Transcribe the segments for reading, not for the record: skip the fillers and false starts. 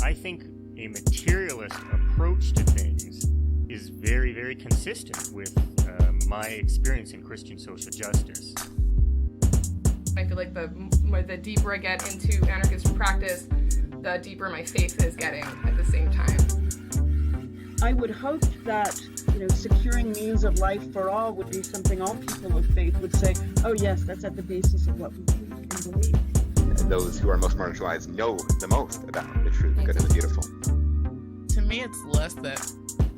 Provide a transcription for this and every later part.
I think a materialist approach to things is very, very consistent with my experience in Christian social justice. I feel like the deeper I get into anarchist practice, the deeper my faith is getting at the same time. I would hope that, securing means of life for all would be something all people of faith would say, oh yes, that's at the basis of what we believe. Those who are most marginalized know the most about the true, the good, and the beautiful. To me, it's less that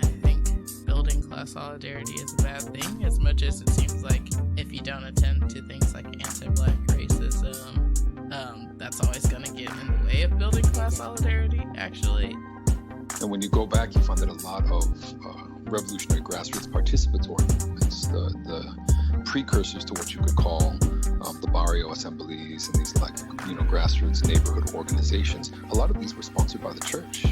I think building class solidarity is a bad thing, as much as it seems like if you don't attend to things like anti-Black racism, that's always going to get in the way of building class solidarity, actually. And when you go back, you find that a lot of revolutionary grassroots participatory movements, the precursors to what you could call the barrio assemblies and these grassroots neighborhood organizations, a lot of these were sponsored by the church.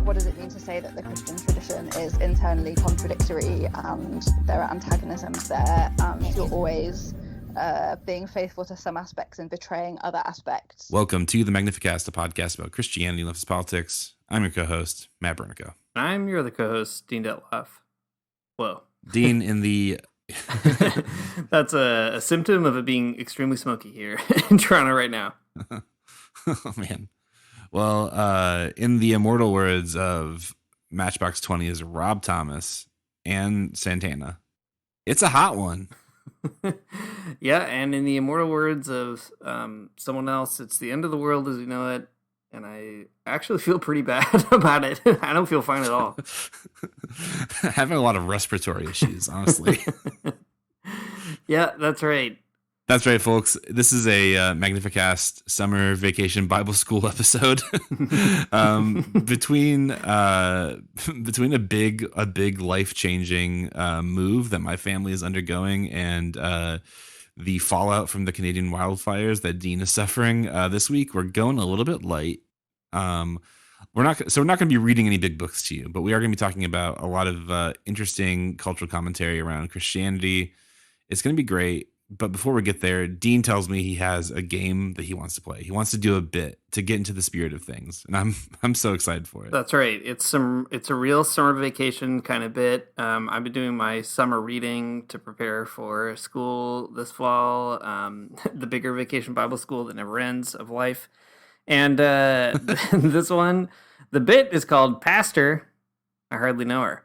What does it mean to say that the Christian tradition is internally contradictory and there are antagonisms there and you're always being faithful to some aspects and betraying other aspects? Welcome to the Magnificast, a podcast about Christianity and leftist politics. I'm your co-host, Matt Bernico. I'm your other co-host, Dean Detloff. Whoa. Dean in the... That's a symptom of it being extremely smoky here in Toronto right now. Oh, man. Well, in the immortal words of Matchbox 20 is Rob Thomas and Santana, it's a hot one. Yeah, and in the immortal words of someone else, it's the end of the world as we know it. And I actually feel pretty bad about it. I don't feel fine at all. Having a lot of respiratory issues, honestly. Yeah, that's right. That's right, folks. This is a Magnificast summer vacation Bible school episode. Between a big life-changing move that my family is undergoing and the fallout from the Canadian wildfires that Dean is suffering this week, we're going a little bit light. We're not going to be reading any big books to you, but we are going to be talking about a lot of interesting cultural commentary around Christianity. It's going to be great. But before we get there, Dean tells me he has a game that he wants to play. He wants to do a bit to get into the spirit of things, and I'm so excited for it. That's right. It's a real summer vacation kind of bit. I've been doing my summer reading to prepare for school this fall, the bigger vacation Bible school that never ends of life. And this one, the bit is called Pastor, I Hardly Know Her.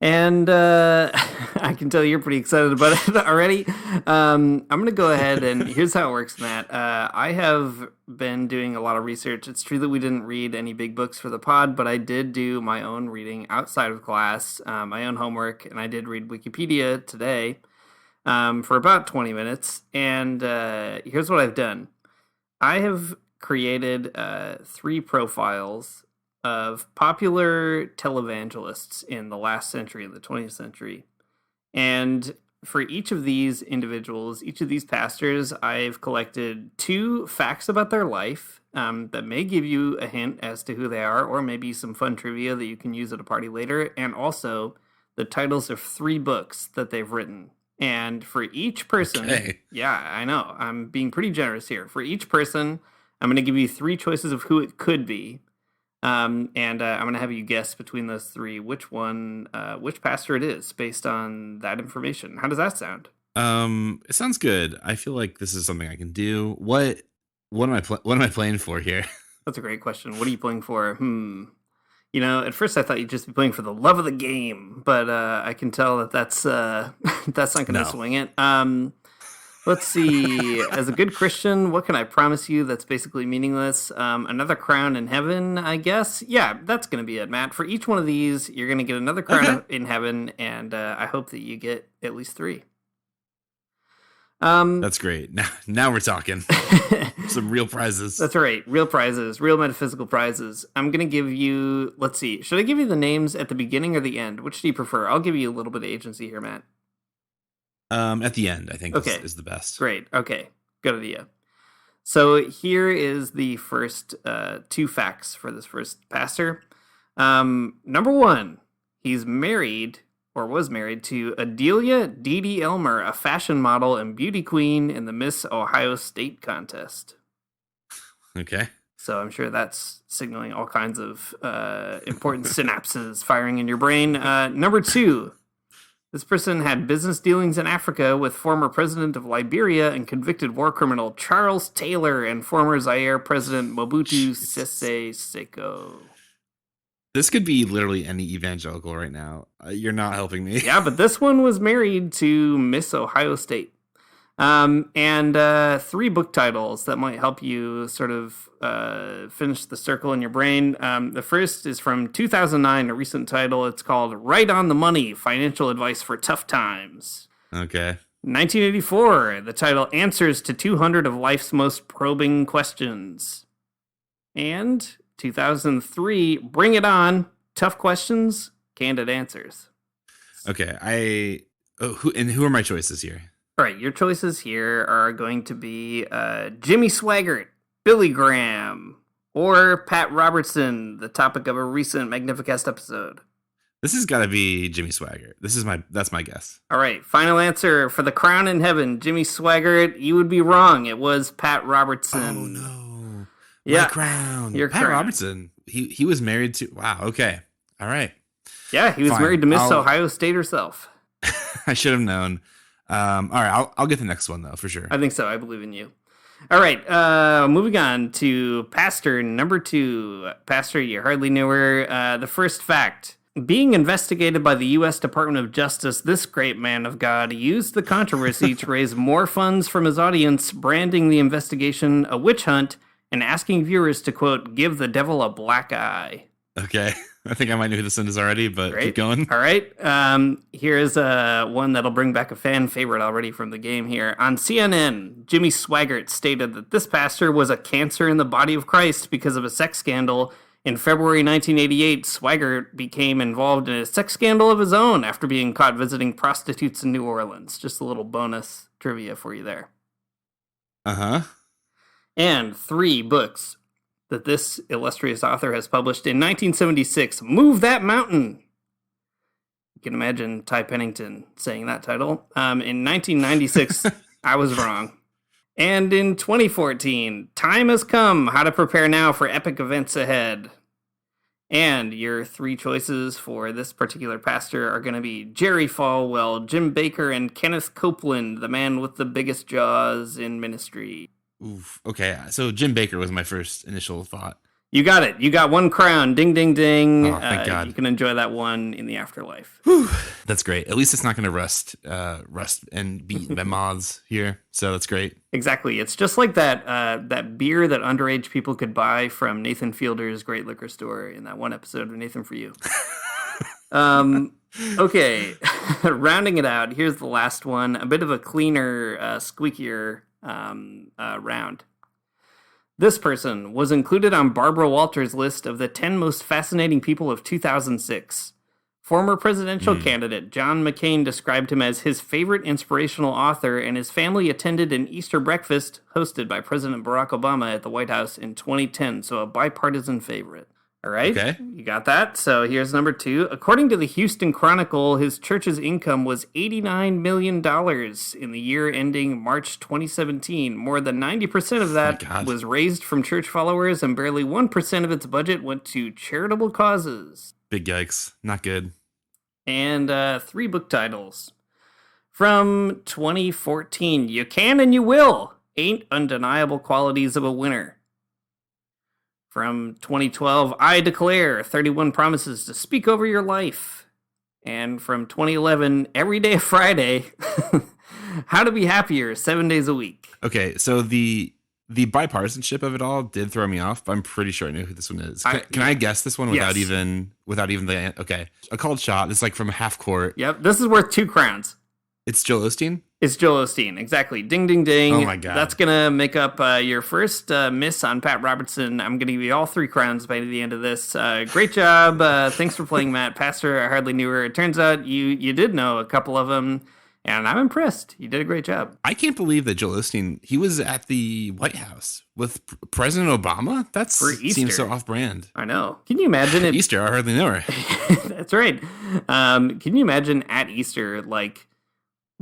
And I can tell you're pretty excited about it already. I'm going to go ahead and here's how it works, Matt. I have been doing a lot of research. It's true that we didn't read any big books for the pod, but I did do my own reading outside of class, my own homework, and I did read Wikipedia today for about 20 minutes. And here's what I've done. I have created 3 profiles of popular televangelists in the last century, the 20th century. And for each of these individuals, each of these pastors, I've collected 2 facts about their life that may give you a hint as to who they are, or maybe some fun trivia that you can use at a party later, and also the titles of 3 books that they've written. And for each person, okay. Yeah, I know, I'm being pretty generous here. For each person, I'm going to give you 3 choices of who it could be. I'm going to have you guess between those 3 which pastor it is based on that information. How does that sound? It sounds good. I feel like this is something I can do. What am I playing for here? That's a great question. What are you playing for? At first I thought you'd just be playing for the love of the game, but I can tell that that's not going to swing it. Let's see. As a good Christian, what can I promise you that's basically meaningless? Another crown in heaven, I guess. Yeah, that's going to be it, Matt. For each one of these, you're going to get another crown in heaven, and I hope that you get at least 3. That's great. Now we're talking. Some real prizes. That's right. Real prizes. Real metaphysical prizes. I'm going to give you, let's see. Should I give you the names at the beginning or the end? Which do you prefer? I'll give you a little bit of agency here, Matt. At the end, I think okay. is the best. Great. Okay. Good idea. So here is the first 2 facts for this first pastor. Number 1, he's married or was married to Adelia Dee Elmer, a fashion model and beauty queen in the Miss Ohio State contest. Okay. So I'm sure that's signaling all kinds of important synapses firing in your brain. Number 2, this person had business dealings in Africa with former president of Liberia and convicted war criminal Charles Taylor and former Zaire president Mobutu Sese Seko. This could be literally any evangelical right now. You're not helping me. Yeah, but this one was married to Miss Ohio State. And 3 book titles that might help you sort of finish the circle in your brain. The first is from 2009, a recent title. It's called Right on the Money, Financial Advice for Tough Times. Okay. 1984, the title Answers to 200 of Life's Most Probing Questions. And 2003, Bring It On, Tough Questions, Candid Answers. Okay, who are my choices here? All right, your choices here are going to be Jimmy Swaggart, Billy Graham, or Pat Robertson, the topic of a recent Magnificast episode. This has got to be Jimmy Swaggart. That's my guess. All right, final answer for the crown in heaven, Jimmy Swaggart. You would be wrong. It was Pat Robertson. Oh no! Yeah, my crown. Your Pat crown. Robertson. He was married to. Wow. Okay. All right. Yeah, he was Fine. married to Miss Ohio State herself. I should have known. All right, I'll get the next one though for sure. I think so. I believe in you. All right, moving on to Pastor number 2. Pastor, you hardly knew her. The first fact: being investigated by the U.S. Department of Justice, this great man of God used the controversy to raise more funds from his audience, branding the investigation a witch hunt and asking viewers to, quote, give the devil a black eye. Okay. I think I might know who this one is already, but Great. keep going. All right. Here's one that'll bring back a fan favorite already from the game here. On CNN, Jimmy Swaggart stated that this pastor was a cancer in the body of Christ because of a sex scandal. In February 1988, Swaggart became involved in a sex scandal of his own after being caught visiting prostitutes in New Orleans. Just a little bonus trivia for you there. Uh-huh. And 3 books that this illustrious author has published. In 1976, Move That Mountain. You can imagine Ty Pennington saying that title. In 1996, I was wrong. And in 2014, Time Has Come, How to Prepare Now for Epic Events Ahead. And your 3 choices for this particular pastor are going to be Jerry Falwell, Jim Baker, and Kenneth Copeland, the man with the biggest jaws in ministry. Oof. Okay, so Jim Baker was my first initial thought. You got it. You got 1 crown. Ding, ding, ding. Oh, thank God. You can enjoy that one in the afterlife. Whew. That's great. At least it's not going to rust and be eaten by moths here. So that's great. Exactly. It's just like that beer that underage people could buy from Nathan Fielder's Great Liquor Store in that one episode of Nathan For You. Okay. Rounding it out, here's the last one. A bit of a cleaner, squeakier round. This person was included on Barbara Walters' list of the 10 most fascinating people of 2006. Former presidential candidate John McCain described him as his favorite inspirational author, and his family attended an Easter breakfast hosted by President Barack Obama at the White House in 2010, so a bipartisan favorite. All right, okay. You got that? So here's number 2. According to the Houston Chronicle, his church's income was $89 million in the year ending March 2017. More than 90% of that was raised from church followers, and barely 1% of its budget went to charitable causes. Big yikes. Not good. And 3 book titles. From 2014, You Can and You Will, 8 Undeniable Qualities of a Winner. From 2012, I Declare, 31 Promises to Speak Over Your Life. And from 2011, Every Day Friday, How to Be Happier 7 Days a Week. Okay, so the bipartisanship of it all did throw me off, but I'm pretty sure I know who this one is. Can I guess this one without even the... Okay, A Called Shot. It's like from half court. Yep, this is worth 2 crowns. It's Joel Osteen? It's Joel Osteen, exactly. Ding, ding, ding. Oh, my God. That's going to make up your first miss on Pat Robertson. I'm going to give you all 3 crowns by the end of this. Great job. Thanks for playing, Matt. Pastor, I hardly knew her. It turns out you did know a couple of them, and I'm impressed. You did a great job. I can't believe that Joel Osteen, he was at the White House with President Obama? That seems so off-brand. I know. Can you imagine it? Easter, I hardly know her. That's right. Can you imagine at Easter, like,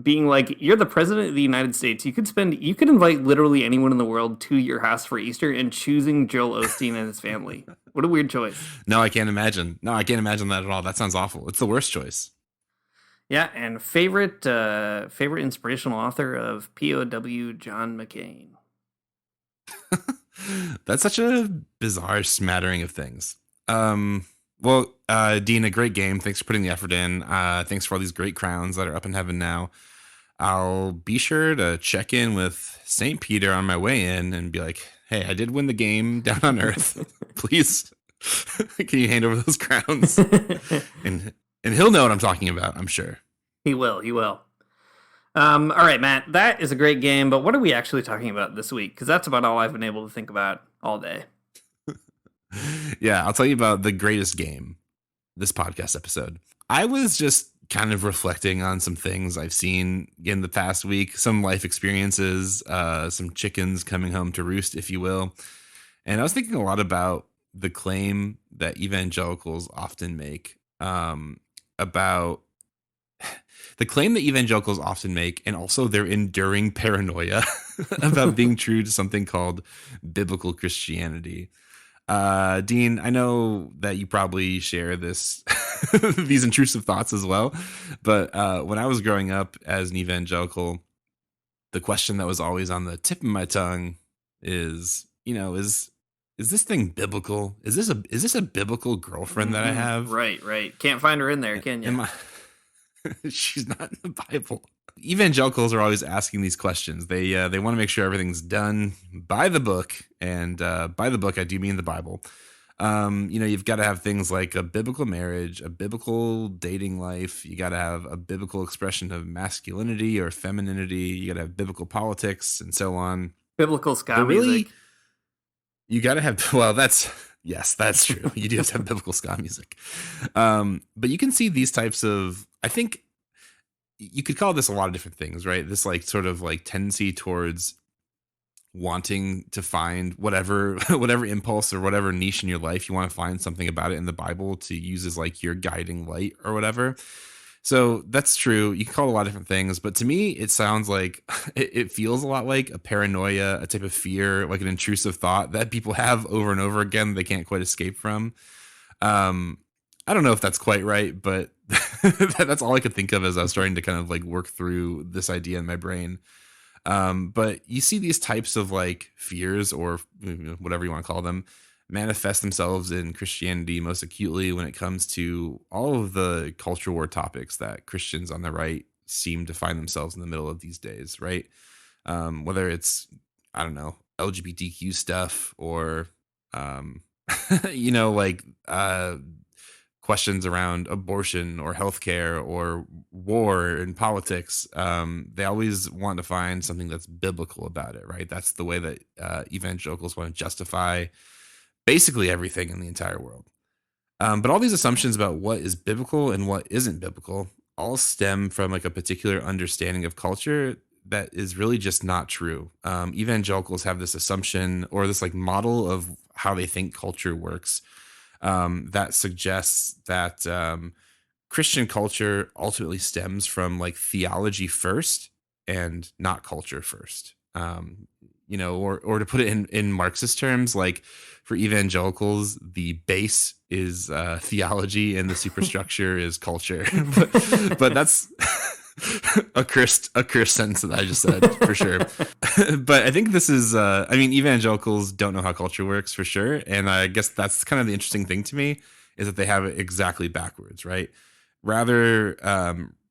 being like, you're the president of the United States. You could invite literally anyone in the world to your house for Easter, and choosing Joel Osteen and his family. What a weird choice. No, I can't imagine. No, I can't imagine that at all. That sounds awful. It's the worst choice. Yeah, and favorite inspirational author of POW, John McCain. That's such a bizarre smattering of things. Well, Dean, a great game. Thanks for putting the effort in. Thanks for all these great crowns that are up in heaven now. I'll be sure to check in with St. Peter on my way in and be like, hey, I did win the game down on earth. Please, can you hand over those crowns? and he'll know what I'm talking about, I'm sure. He will. All right, Matt, that is a great game, but what are we actually talking about this week? Because that's about all I've been able to think about all day. Yeah, I'll tell you about the greatest game this podcast episode. I was just kind of reflecting on some things I've seen in the past week, some life experiences, some chickens coming home to roost, if you will. And I was thinking a lot about the claim that evangelicals often make about the claim that evangelicals often make, and also their enduring paranoia about being true to something called biblical Christianity. Dean, I know that you probably share this these intrusive thoughts as well, but when I was growing up as an evangelical, the question that was always on the tip of my tongue is this thing biblical? Is this a biblical girlfriend that I have? Right. Can't find her in there, can you? She's not in the Bible. Evangelicals are always asking these questions. They want to make sure everything's done by the book, and by the book I do mean the Bible. You've got to have things like a biblical marriage, a biblical dating life. You got to have a biblical expression of masculinity or femininity. You got to have biblical politics and so on. Biblical ska music. You got to have. Well, yes, that's true. You do have to have biblical ska music. But you can see these types of. I think you could call this a lot of different things, right? This like sort of like tendency towards wanting to find whatever impulse or whatever niche in your life, you want to find something about it in the Bible to use as like your guiding light or whatever. So that's true. You can call it a lot of different things, but to me, it sounds like it feels a lot like a paranoia, a type of fear, like an intrusive thought that people have over and over again. They can't quite escape from. I don't know if that's quite right, but that's all I could think of as I was starting to kind of like work through this idea in my brain. But you see these types of like fears or whatever you want to call them manifest themselves in Christianity most acutely when it comes to all of the culture war topics that Christians on the right seem to find themselves in the middle of these days, right? Whether it's, I don't know, LGBTQ stuff or, questions around abortion or healthcare or war and politics. They always want to find something that's biblical about it, right? That's the way that evangelicals want to justify basically everything in the entire world. But all these assumptions about what is biblical and what isn't biblical all stem from like a particular understanding of culture that is really just not true. Evangelicals have this assumption or this like model of how they think culture works. That suggests that Christian culture ultimately stems from like theology first and not culture first. Or to put it in Marxist terms, like for evangelicals, the base is theology and the superstructure is culture. but that's a cursed sentence that I just said for sure. But I think this is evangelicals don't know how culture works for sure, and I guess that's kind of the interesting thing to me is that they have it exactly backwards, right? Rather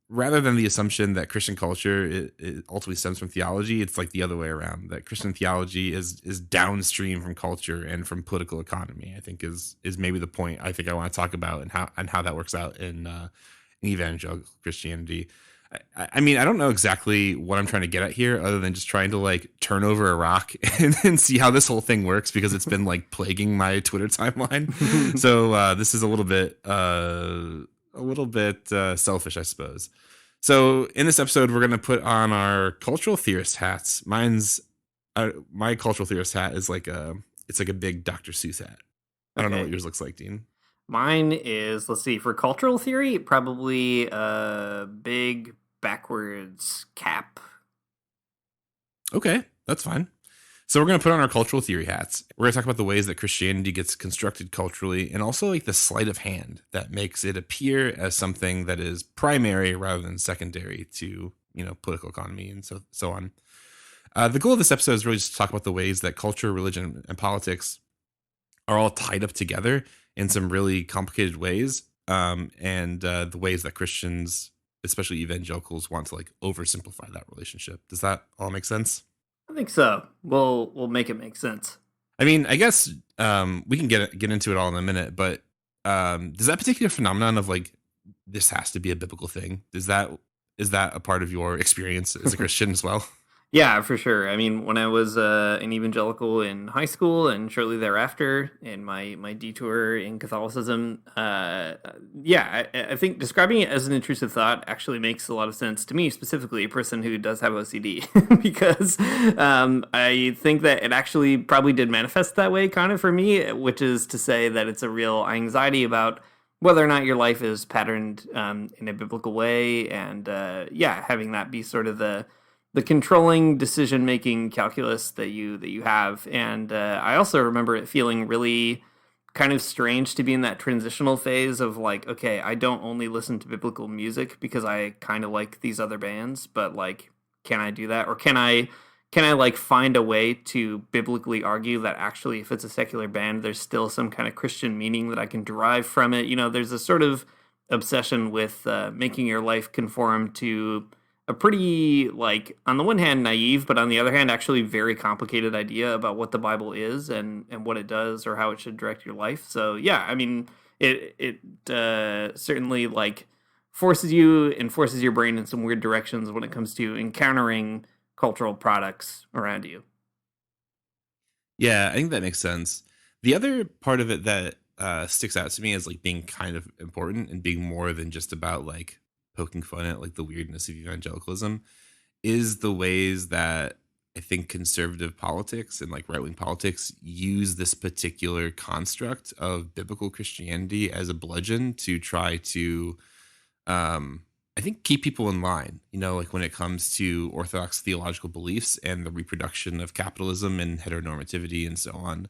than the assumption that Christian culture it ultimately stems from theology, it's like the other way around, that Christian theology is downstream from culture and from political economy. I think is maybe the point I think I want to talk about and how that works out in evangelical Christianity. I mean, I don't know exactly what I'm trying to get at here other than just trying to like turn over a rock and see how this whole thing works because it's been like plaguing my Twitter timeline. So this is a little bit selfish, I suppose. So in this episode, we're going to put on our cultural theorist hats. My cultural theorist hat is like a big Dr. Seuss hat. I don't know what yours looks like, Dean. Mine is, let's see, for cultural theory, probably a big backwards cap. Okay, that's fine. So we're going to put on our cultural theory hats. We're going to talk about the ways that Christianity gets constructed culturally, and also like the sleight of hand that makes it appear as something that is primary rather than secondary to, political economy and so on. The goal of this episode is really just to talk about the ways that culture, religion, and politics are all tied up together in some really complicated ways, and the ways that Christians, especially evangelicals, want to like oversimplify that relationship. Does that all make sense? I think so. We'll make it make sense. I mean, I guess we can get into it all in a minute, but does that particular phenomenon of like this has to be a biblical thing, is that a part of your experience as a Christian as well? Yeah, for sure. I mean, when I was an evangelical in high school and shortly thereafter in my detour in Catholicism, I think describing it as an intrusive thought actually makes a lot of sense to me, specifically a person who does have OCD, because I think that it actually probably did manifest that way kind of for me, which is to say that it's a real anxiety about whether or not your life is patterned in a biblical way, and having that be sort of the controlling decision-making calculus that you have. And I also remember it feeling really kind of strange to be in that transitional phase of like, okay, I don't only listen to biblical music because I kind of like these other bands, but like, can I do that? Or can I like find a way to biblically argue that actually if it's a secular band, there's still some kind of Christian meaning that I can derive from it? There's a sort of obsession with making your life conform to a pretty, like, on the one hand, naive, but on the other hand, actually very complicated idea about what the Bible is and what it does or how it should direct your life. So, yeah, I mean, it certainly, like, forces you and forces your brain in some weird directions when it comes to encountering cultural products around you. Yeah, I think that makes sense. The other part of it that sticks out to me as, like, being kind of important and being more than just about, like, poking fun at like the weirdness of evangelicalism is the ways that I think conservative politics and like right-wing politics use this particular construct of biblical Christianity as a bludgeon to try to I think keep people in line, like when it comes to orthodox theological beliefs and the reproduction of capitalism and heteronormativity and so on.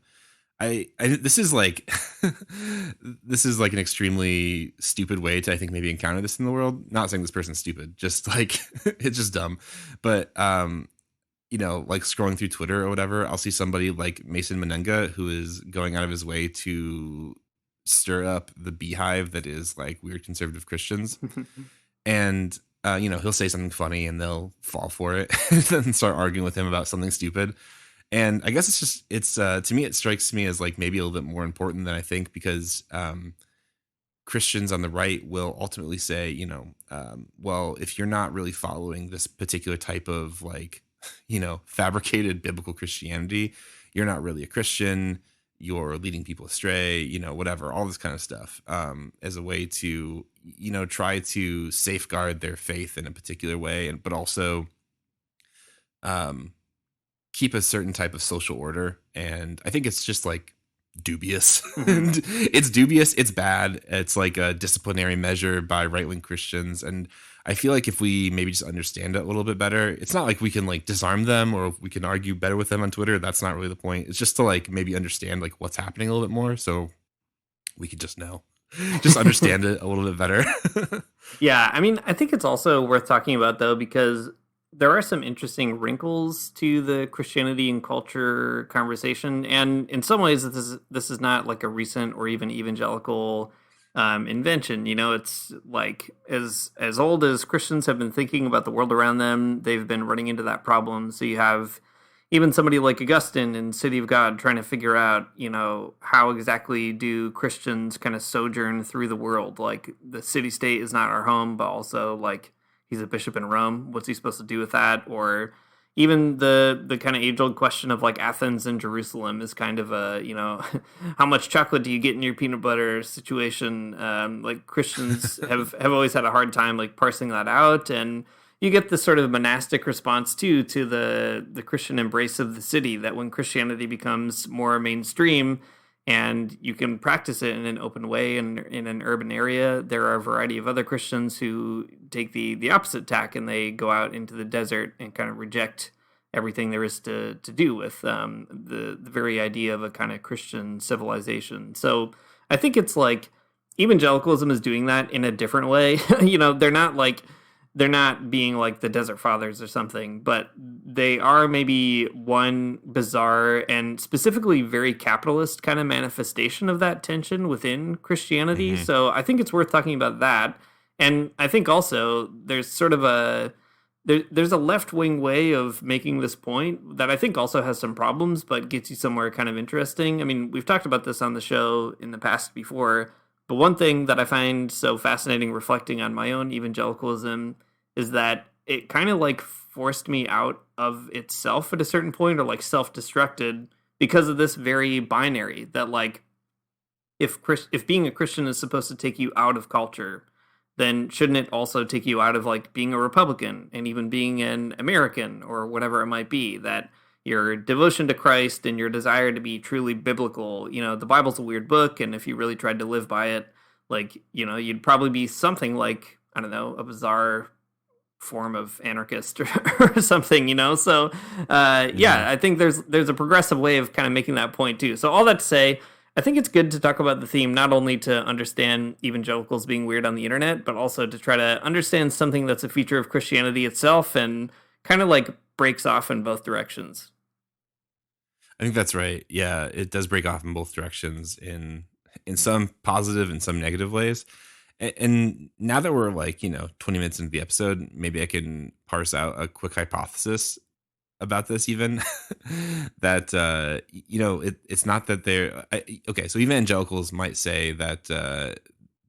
I this is like an extremely stupid way to I think maybe encounter this in the world. Not saying this person's stupid, just like it's just dumb. But like scrolling through Twitter or whatever, I'll see somebody like Mason Menenga who is going out of his way to stir up the beehive that is like weird conservative Christians. And he'll say something funny and they'll fall for it and then start arguing with him about something stupid. And I guess it's to me, it strikes me as like maybe a little bit more important than I think, because Christians on the right will ultimately say, well, if you're not really following this particular type of like, fabricated biblical Christianity, you're not really a Christian. You're leading people astray, whatever, all this kind of stuff, as a way to, try to safeguard their faith in a particular way, but also keep a certain type of social order. And I think it's just like dubious. And it's dubious. It's bad. It's like a disciplinary measure by right-wing Christians. And I feel like if we maybe just understand it a little bit better, it's not like we can like disarm them or we can argue better with them on Twitter. That's not really the point. It's just to like maybe understand like what's happening a little bit more, so we could just understand it a little bit better. Yeah, I mean, I think it's also worth talking about though, because there are some interesting wrinkles to the Christianity and culture conversation, and in some ways, this is not like a recent or even evangelical invention. It's like as old as Christians have been thinking about the world around them, they've been running into that problem. So you have even somebody like Augustine in City of God trying to figure out, how exactly do Christians kind of sojourn through the world? Like the city-state is not our home, but also like he's a bishop in Rome. What's he supposed to do with that? Or even the kind of age-old question of like Athens and Jerusalem is kind of a, how much chocolate do you get in your peanut butter situation? Like Christians have always had a hard time like parsing that out. And you get this sort of monastic response too to the Christian embrace of the city, that when Christianity becomes more mainstream, and you can practice it in an open way in an urban area. There are a variety of other Christians who take the opposite tack, and they go out into the desert and kind of reject everything there is to do with the very idea of a kind of Christian civilization. So I think it's like evangelicalism is doing that in a different way. They're not being like the Desert Fathers or something, but they are maybe one bizarre and specifically very capitalist kind of manifestation of that tension within Christianity. Mm-hmm. So I think it's worth talking about that. And I think also there's sort of there's a left-wing way of making this point that I think also has some problems, but gets you somewhere kind of interesting. I mean, we've talked about this on the show in the past before, but one thing that I find so fascinating reflecting on my own evangelicalism is that it kind of like forced me out of itself at a certain point, or like self-destructed because of this very binary that like if being a Christian is supposed to take you out of culture, then shouldn't it also take you out of like being a Republican and even being an American or whatever it might be? That your devotion to Christ and your desire to be truly biblical, the Bible's a weird book, and if you really tried to live by it, like, you'd probably be something like, I don't know, a bizarre form of anarchist or something, So, I think there's a progressive way of kind of making that point too. So all that to say, I think it's good to talk about the theme, not only to understand evangelicals being weird on the internet, but also to try to understand something that's a feature of Christianity itself and kind of like breaks off in both directions. I think that's right. Yeah, it does break off in both directions in some positive and some negative ways. And now that we're like, 20 minutes into the episode, maybe I can parse out a quick hypothesis about this even that, it's not that they're okay. So evangelicals might say that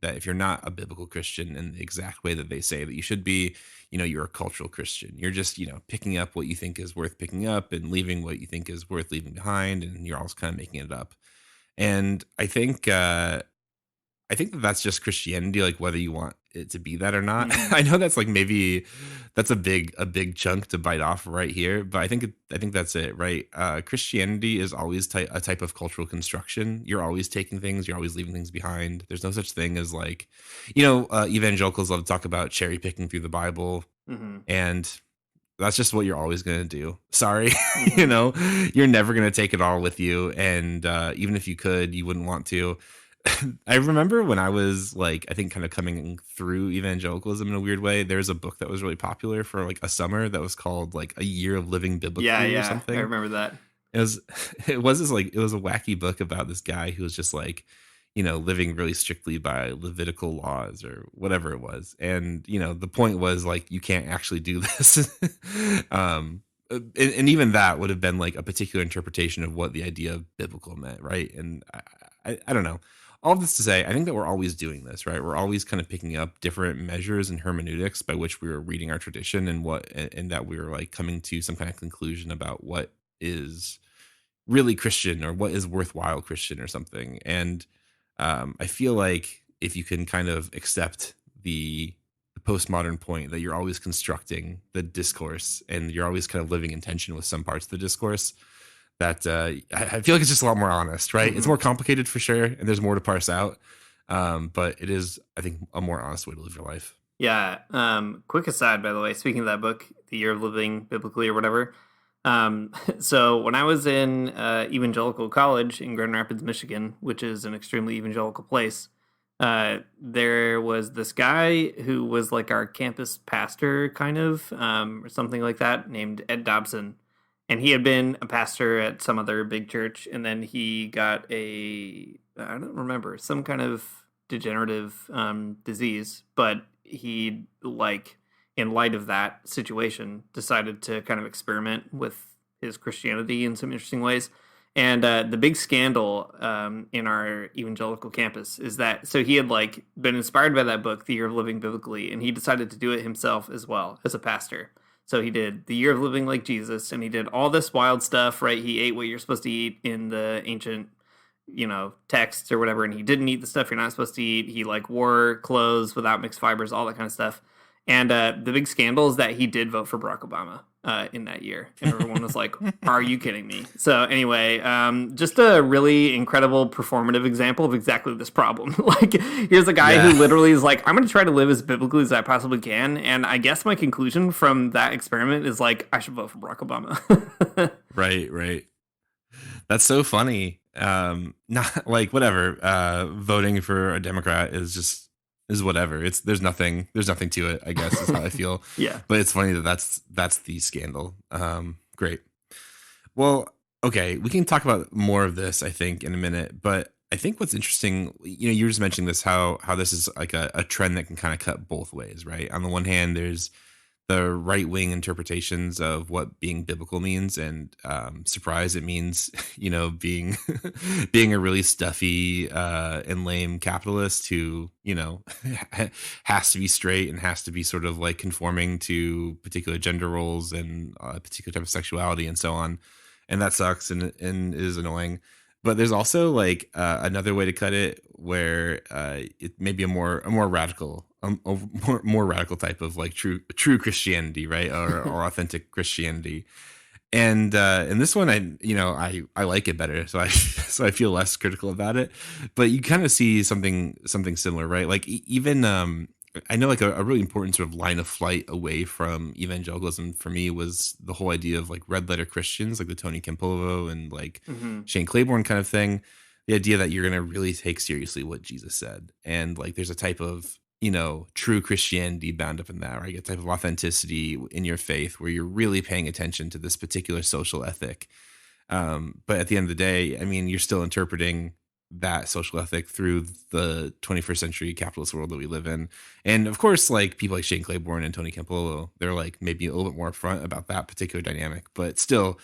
if you're not a biblical Christian in the exact way that they say that you should be, you're a cultural Christian. You're just, picking up what you think is worth picking up and leaving what you think is worth leaving behind. And you're also kind of making it up. And I think that that's just Christianity, like whether you want it to be that or not. I know that's like maybe that's a big chunk to bite off right here, but I think that's it, right? Christianity is always a type of cultural construction. You're always taking things, you're always leaving things behind. There's no such thing as like, evangelicals love to talk about cherry picking through the Bible, and that's just what you're always going to do. Sorry, you're never going to take it all with you, and even if you could, you wouldn't want to. I remember when I was like, I think kind of coming through evangelicalism in a weird way, there's a book that was really popular for like a summer that was called like A Year of Living Biblically or something. I remember that. It was a wacky book about this guy who was just like, living really strictly by Levitical laws or whatever it was. And, the point was like, you can't actually do this. And even that would have been like a particular interpretation of what the idea of biblical meant. Right. And I don't know. All of this to say, I think that we're always doing this, right? We're always kind of picking up different measures and hermeneutics by which we are reading our tradition and that we're like coming to some kind of conclusion about what is really Christian or what is worthwhile Christian or something. And I feel like if you can kind of accept the postmodern point that you're always constructing the discourse and you're always kind of living in tension with some parts of the discourse, that I feel like it's just a lot more honest, right? It's more complicated for sure, and there's more to parse out. But it is, I think, a more honest way to live your life. Yeah. Quick aside, by the way, speaking of that book, The Year of Living Biblically or whatever. So when I was in evangelical college in Grand Rapids, Michigan, which is an extremely evangelical place, there was this guy who was like our campus pastor, kind of, or something like that, named Ed Dobson. And he had been a pastor at some other big church, and then he got I don't remember, some kind of degenerative disease, but he, like, in light of that situation, decided to kind of experiment with his Christianity in some interesting ways. And the big scandal in our evangelical campus is that, so he had like been inspired by that book, The Year of Living Biblically, and he decided to do it himself as well as a pastor. So he did The Year of Living Like Jesus, and he did all this wild stuff, right? He ate what you're supposed to eat in the ancient, texts or whatever, and he didn't eat the stuff you're not supposed to eat. He like wore clothes without mixed fibers, all that kind of stuff. And the big scandal is that he did vote for Barack Obama. in that year. And everyone was like, are you kidding me? So anyway, just a really incredible performative example of exactly this problem. Like, here's a guy who literally is like, I'm going to try to live as biblically as I possibly can. And I guess my conclusion from that experiment is like, I should vote for Barack Obama. Right. That's so funny. Not like whatever. Voting for a Democrat is whatever. There's nothing to it, I guess is how I feel. Yeah. But it's funny that's the scandal. Great. Well, okay, we can talk about more of this, I think, in a minute. But I think what's interesting, you were just mentioning this, how this is like a trend that can kind of cut both ways, right? On the one hand, there's the right-wing interpretations of what being biblical means, and surprise, it means being being a really stuffy and lame capitalist who has to be straight and has to be sort of like conforming to particular gender roles and a particular type of sexuality and so on, and that sucks and is annoying. But there's also like another way to cut it, where it may be a more radical, more radical type of like true Christianity, right, or authentic Christianity. And in this one, I like it better, so I feel less critical about it. But you kind of see something similar, right? Like even I know like a really important sort of line of flight away from evangelicalism for me was the whole idea of like red letter Christians, like the Tony Campolo and like Shane Claiborne kind of thing. The idea that you're going to really take seriously what Jesus said. And like there's a type of, true Christianity bound up in that, right? A type of authenticity in your faith where you're really paying attention to this particular social ethic. But at the end of the day, I mean, you're still interpreting that social ethic through the 21st century capitalist world that we live in. And of course, like people like Shane Claiborne and Tony Campolo, they're like maybe a little bit more upfront about that particular dynamic, but still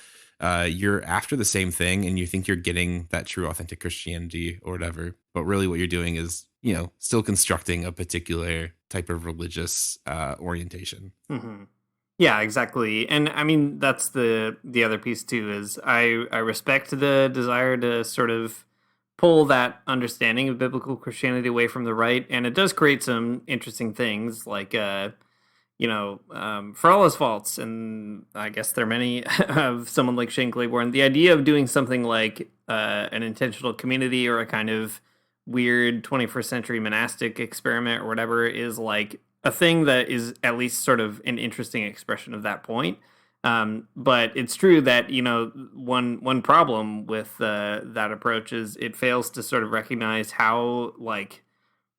you're after the same thing and you think you're getting that true authentic Christianity or whatever. But really what you're doing is, still constructing a particular type of religious orientation. Mm-hmm. Yeah, exactly. And I mean, that's the other piece too, is I respect the desire to sort of pull that understanding of biblical Christianity away from the right, and it does create some interesting things, like for all his faults, and I guess there are many of someone like Shane Claiborne, the idea of doing something like an intentional community or a kind of weird 21st century monastic experiment or whatever is like a thing that is at least sort of an interesting expression of that point. But it's true that, one problem with that approach is it fails to sort of recognize how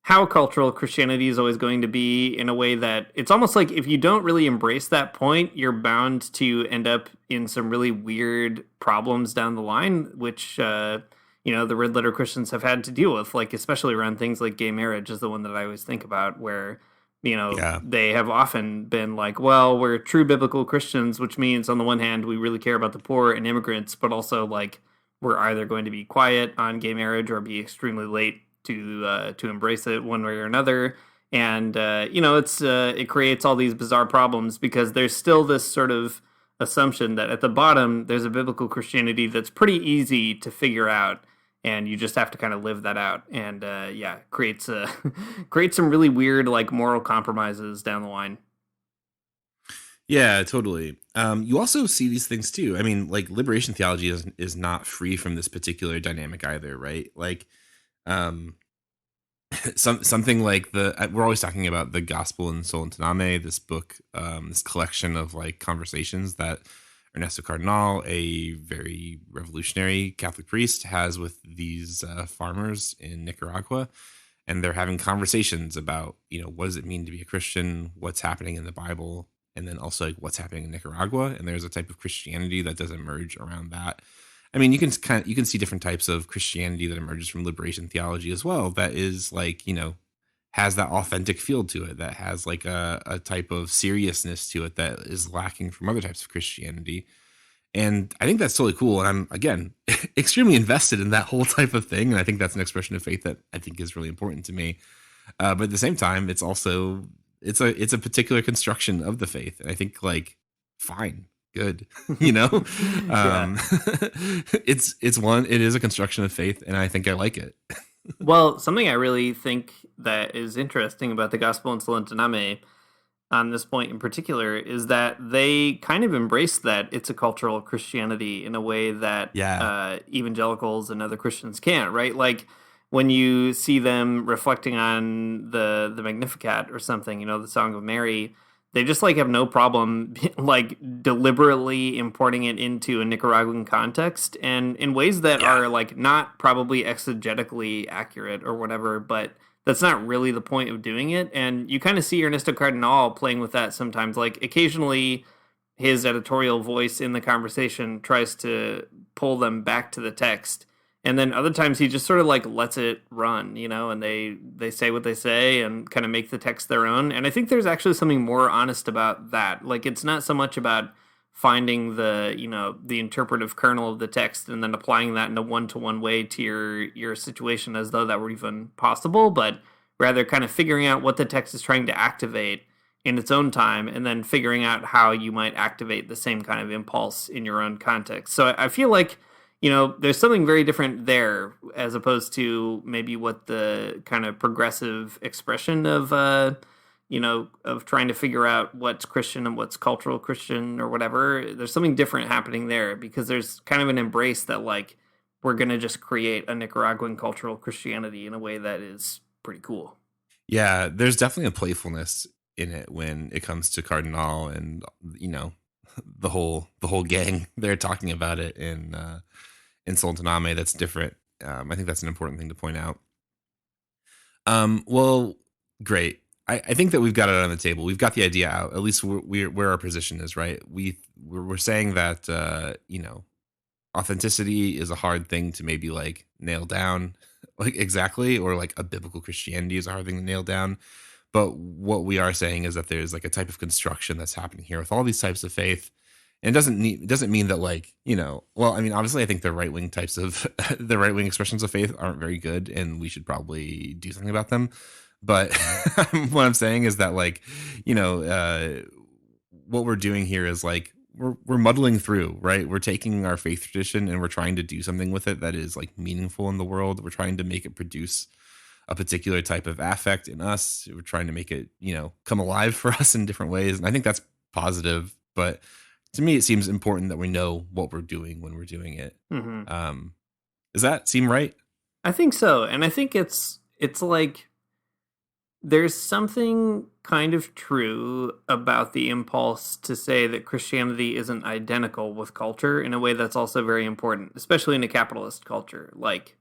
cultural Christianity is always going to be, in a way that it's almost like if you don't really embrace that point, you're bound to end up in some really weird problems down the line, which, the red letter Christians have had to deal with, like especially around things like gay marriage is the one that I always think about, where they have often been like, well, we're true biblical Christians, which means on the one hand, we really care about the poor and immigrants, but also like we're either going to be quiet on gay marriage or be extremely late to embrace it one way or another. And, it creates all these bizarre problems because there's still this sort of assumption that at the bottom, there's a biblical Christianity that's pretty easy to figure out. And you just have to kind of live that out, and creates some really weird like moral compromises down the line. Yeah, totally. You also see these things too. I mean, like liberation theology is not free from this particular dynamic either, right? Like, something like we're always talking about the Gospel in Sol and Taname, this book, this collection of like conversations that Ernesto Cardinal, a very revolutionary Catholic priest, has with these farmers in Nicaragua. And they're having conversations about, what does it mean to be a Christian? What's happening in the Bible? And then also like what's happening in Nicaragua. And there's a type of Christianity that does emerge around that. I mean, you can see different types of Christianity that emerges from liberation theology as well. That is like, has that authentic feel to it, that has like a type of seriousness to it that is lacking from other types of Christianity. And I think that's totally cool. And I'm, again, extremely invested in that whole type of thing. And I think that's an expression of faith that I think is really important to me. But at the same time, it's also, it's a particular construction of the faith. And I think like, fine, good, it is a construction of faith. And I think I like it. Well, something I really think that is interesting about the Gospel in Sol and Taname on this point in particular is that they kind of embrace that it's a cultural Christianity in a way that evangelicals and other Christians can't, right? Like when you see them reflecting on the Magnificat or something, the Song of Mary, they just like have no problem like deliberately importing it into a Nicaraguan context and in ways that are like not probably exegetically accurate or whatever, but that's not really the point of doing it. And you kind of see Ernesto Cardenal playing with that sometimes. Like occasionally his editorial voice in the conversation tries to pull them back to the text. And then other times he just sort of like lets it run, and they say what they say and kind of make the text their own. And I think there's actually something more honest about that. Like it's not so much about finding the interpretive kernel of the text and then applying that in a one-to-one way to your situation as though that were even possible, but rather kind of figuring out what the text is trying to activate in its own time and then figuring out how you might activate the same kind of impulse in your own context. So I feel like, there's something very different there as opposed to maybe what the kind of progressive expression of trying to figure out what's Christian and what's cultural Christian or whatever. There's something different happening there because there's kind of an embrace that like we're going to just create a Nicaraguan cultural Christianity in a way that is pretty cool. Yeah, there's definitely a playfulness in it when it comes to Cardinal and the whole gang. They're talking about it in Soltaname. That's different. I think that's an important thing to point out. Well, great. I think that we've got it on the table. We've got the idea out. At least where our position is, right? We're saying that authenticity is a hard thing to maybe like nail down, like exactly, or like a biblical Christianity is a hard thing to nail down. But what we are saying is that there's like a type of construction that's happening here with all these types of faith. And it doesn't mean that like, well, I mean, obviously I think the right-wing types of the right-wing expressions of faith aren't very good and we should probably do something about them. But what I'm saying is that like, what we're doing here is like, we're muddling through, right? We're taking our faith tradition and we're trying to do something with it that is like meaningful in the world. We're trying to make it produce a particular type of affect in us. We're trying to make it, come alive for us in different ways. And I think that's positive, but to me, it seems important that we know what we're doing when we're doing it. Mm-hmm. Does that seem right? I think so. And I think it's like there's something kind of true about the impulse to say that Christianity isn't identical with culture in a way that's also very important, especially in a capitalist culture. Like,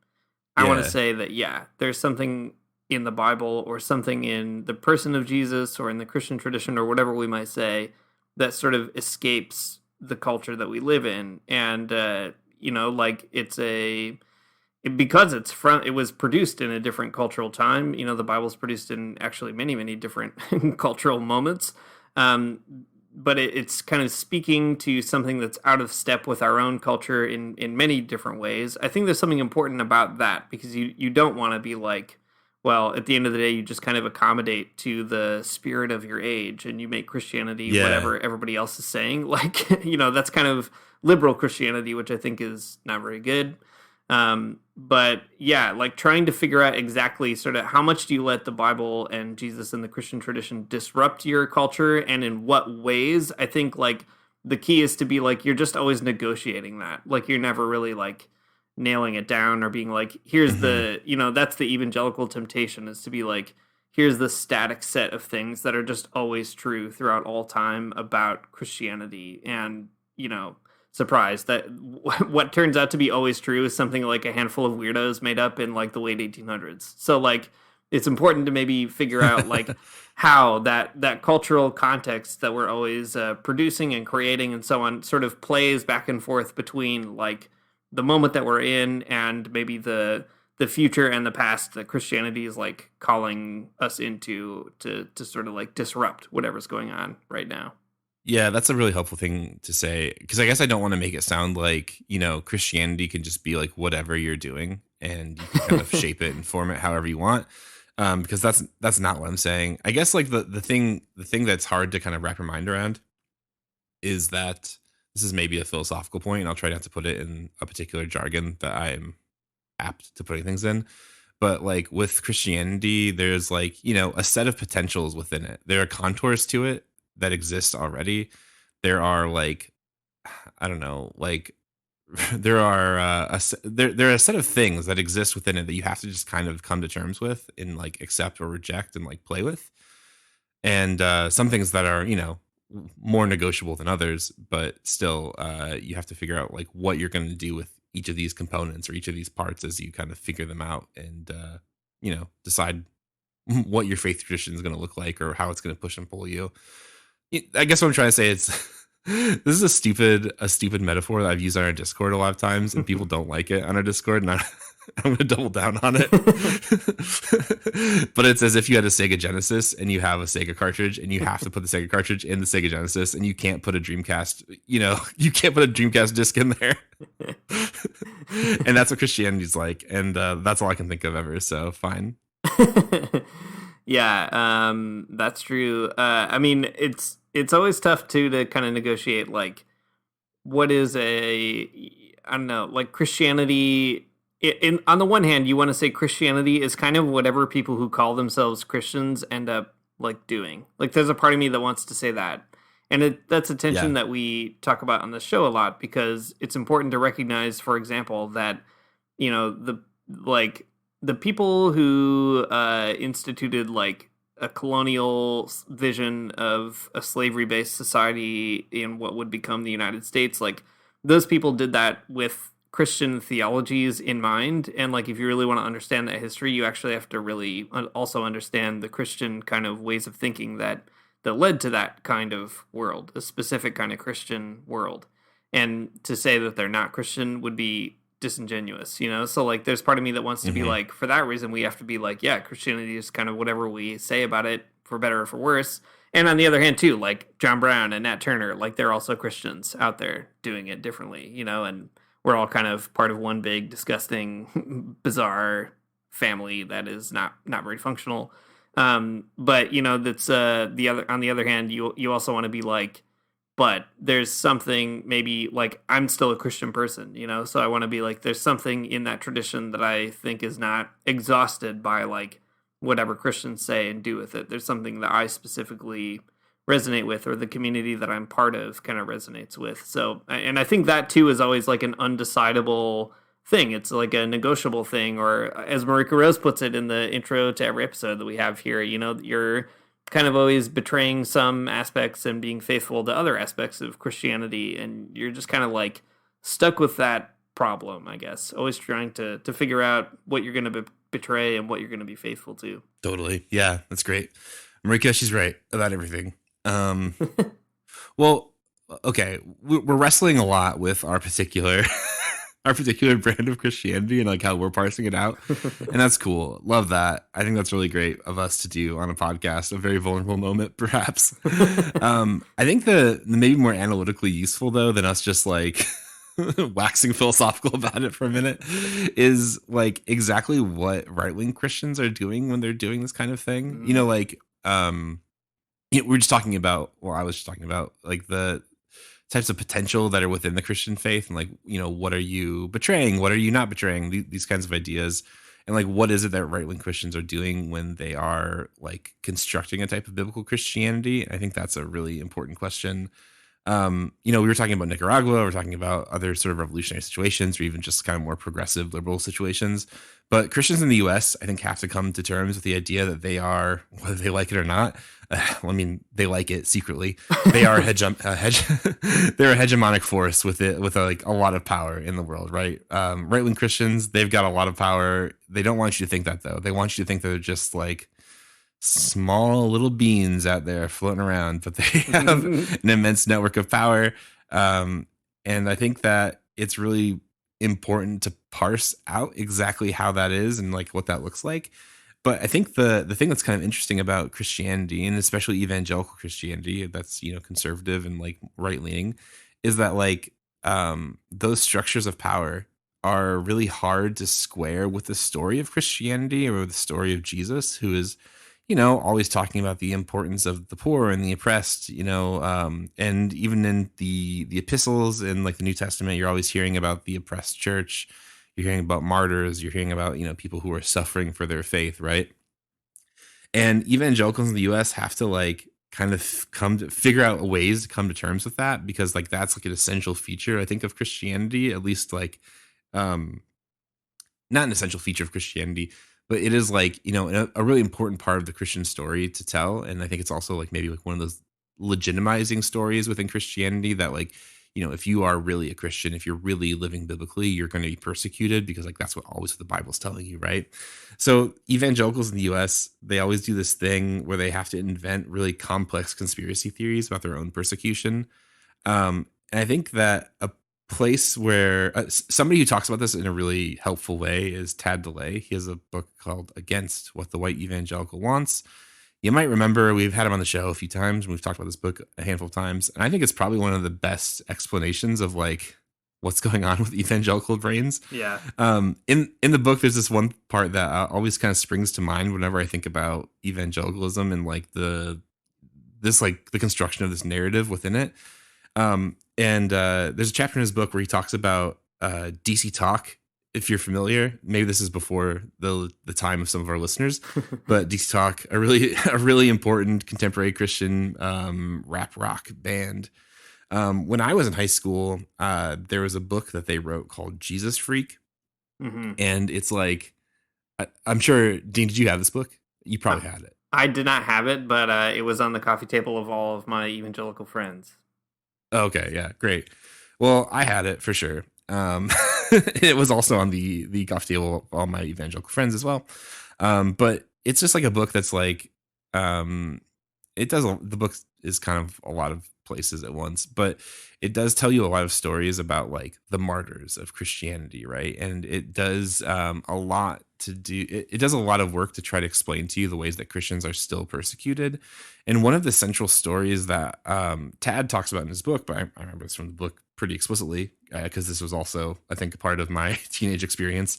I want to say that, there's something in the Bible or something in the person of Jesus or in the Christian tradition or whatever we might say that sort of escapes the culture that we live in. And, like because it was produced in a different cultural time. The Bible's produced in actually many, many different cultural moments. But it's kind of speaking to something that's out of step with our own culture in many different ways. I think there's something important about that because you don't want to be like, well, at the end of the day, you just kind of accommodate to the spirit of your age and you make Christianity whatever everybody else is saying. Like, that's kind of liberal Christianity, which I think is not very good. But like trying to figure out exactly sort of how much do you let the Bible and Jesus and the Christian tradition disrupt your culture and in what ways. I think like the key is to be like, you're just always negotiating that. Like you're never really like nailing it down or being like, here's the, that's the evangelical temptation is to be like, here's the static set of things that are just always true throughout all time about Christianity. And, surprise that what turns out to be always true is something like a handful of weirdos made up in like the late 1800s. So like it's important to maybe figure out like how that cultural context that we're always producing and creating and so on sort of plays back and forth between like the moment that we're in and maybe the future and the past that Christianity is like calling us into to sort of like disrupt whatever's going on right now. Yeah, that's a really helpful thing to say because I guess I don't want to make it sound like, Christianity can just be like whatever you're doing and you can kind of shape it and form it however you want. Because that's not what I'm saying. I guess like the thing that's hard to kind of wrap your mind around is that this is maybe a philosophical point and I'll try not to put it in a particular jargon that I'm apt to putting things in. But like with Christianity, there's like, you know, a set of potentials within it. There are contours to it that exist already. There are like, I don't know, like there are there are a set of things that exist within it that you have to just kind of come to terms with and like accept or reject and like play with. And some things that are, you know, more negotiable than others, but still you have to figure out like what you're going to do with each of these components or each of these parts as you kind of figure them out and you know, decide what your faith tradition is going to look like or how it's going to push and pull you. I guess what I'm trying to say is this is a stupid metaphor that I've used on our Discord a lot of times, and people don't like it on our Discord, and I'm going to double down on it. But it's as if you had a Sega Genesis and you have a Sega cartridge, and you have to put the Sega cartridge in the Sega Genesis, and you can't put a Dreamcast, you know, you can't put a Dreamcast disc in there. And that's what Christianity's like, and that's all I can think of ever. So fine. Yeah, that's true. I mean, it's always tough too to kind of negotiate like what is I don't know, like Christianity. On the one hand, you want to say Christianity is kind of whatever people who call themselves Christians end up like doing. Like, there's a part of me that wants to say that, and that's a tension that we talk about on the show a lot, because it's important to recognize, for example, that, you know, the people who instituted like a colonial vision of a slavery-based society in what would become the United States, like those people did that with Christian theologies in mind. And like, if you really want to understand that history, you actually have to really also understand the Christian kind of ways of thinking that led to that kind of world, a specific kind of Christian world. And to say that they're not Christian would be disingenuous, you know? So like, there's part of me that wants to be like, for that reason, we have to be like, yeah, Christianity is kind of whatever we say about it, for better or for worse. And on the other hand, too, like John Brown and Nat Turner, like they're also Christians out there doing it differently, you know? And we're all kind of part of one big, disgusting, bizarre family that is not very functional. But you know, that's on the other hand, you also want to be like, but there's something, maybe like I'm still a Christian person, you know, so I want to be like, there's something in that tradition that I think is not exhausted by like whatever Christians say and do with it. There's something that I specifically resonate with, or the community that I'm part of kind of resonates with. So, and I think that too is always like an undecidable thing. It's like a negotiable thing, or as Marika Rose puts it in the intro to every episode that we have here, you know, you're kind of always betraying some aspects and being faithful to other aspects of Christianity, and you're just kind of like stuck with that problem, I guess, always trying to figure out what you're going to betray and what you're going to be faithful to. Totally. Yeah, that's great. Marika, she's right about everything. Well, okay, we're wrestling a lot with our particular brand of Christianity and like how we're parsing it out, and that's cool. Love that. I think that's really great of us to do on a podcast, a very vulnerable moment, perhaps. I think the maybe more analytically useful though than us just like waxing philosophical about it for a minute is like exactly what right-wing Christians are doing when they're doing this kind of thing. You know, like we're just talking about, well, I was just talking about like the types of potential that are within the Christian faith, and like, you know, what are you betraying? What are you not betraying? These kinds of ideas. And like, what is it that right-wing Christians are doing when they are like constructing a type of biblical Christianity? I think that's a really important question. You know, we were talking about Nicaragua, we're talking about other sort of revolutionary situations, or even just kind of more progressive liberal situations. But Christians in the US, I think, have to come to terms with the idea that they are, whether they like it or not, well, I mean, they like it secretly. They are they're a hegemonic force with like a lot of power in the world, right? Right-wing Christians, they've got a lot of power. They don't want you to think that, though. They want you to think they're just like small little beans out there floating around, but they have an immense network of power. And I think that it's really important to parse out exactly how that is and like what that looks like. But I think the thing that's kind of interesting about Christianity, and especially evangelical Christianity, that's, you know, conservative and like right leaning, is that like those structures of power are really hard to square with the story of Christianity or the story of Jesus, who is, you know, always talking about the importance of the poor and the oppressed, you know, and even in the epistles in like the New Testament, you're always hearing about the oppressed church. you're hearing about martyrs, you're hearing about, people who are suffering for their faith, right? And evangelicals in the US have to like kind of come to figure out ways to come to terms with that, because like that's like an essential feature, I think, of Christianity, at least like um not an essential feature of Christianity, but it is like, a really important part of the Christian story to tell. And I think it's also like maybe like one of those legitimizing stories within Christianity that like, if you are really a Christian, if you're really living biblically, you're going to be persecuted, because like that's what always the Bible's telling you, right? So evangelicals in the US, they always do this thing where they have to invent really complex conspiracy theories about their own persecution. And I think that a place where somebody who talks about this in a really helpful way is Tad DeLay. He has a book called Against What the White Evangelical Wants. You might remember we've had him on the show a few times. We've talked about this book a handful of times. And I think it's probably one of the best explanations of like what's going on with evangelical brains. Yeah. In the book, there's this one part that always kind of springs to mind whenever I think about evangelicalism and like the construction of this narrative within it. And there's a chapter in his book where he talks about DC Talk. If you're familiar, maybe this is before the time of some of our listeners, but DC Talk, a really important contemporary Christian rap rock band. When I was in high school, there was a book that they wrote called Jesus Freak, and it's like, I'm sure, Dean, did you have this book? You probably had it. I did not have it, but it was on the coffee table of all of my evangelical friends. Okay, yeah, great. Well, I had it for sure. It was also on the coffee table of all my evangelical friends as well. But it's just like a book that's like, the book is kind of a lot of places at once, but it does tell you a lot of stories about like the martyrs of Christianity, right? And it does a lot to do. It does a lot of work to try to explain to you the ways that Christians are still persecuted. And one of the central stories that Tad talks about in his book, but I remember this from the book pretty explicitly, because this was also, I think, a part of my teenage experience,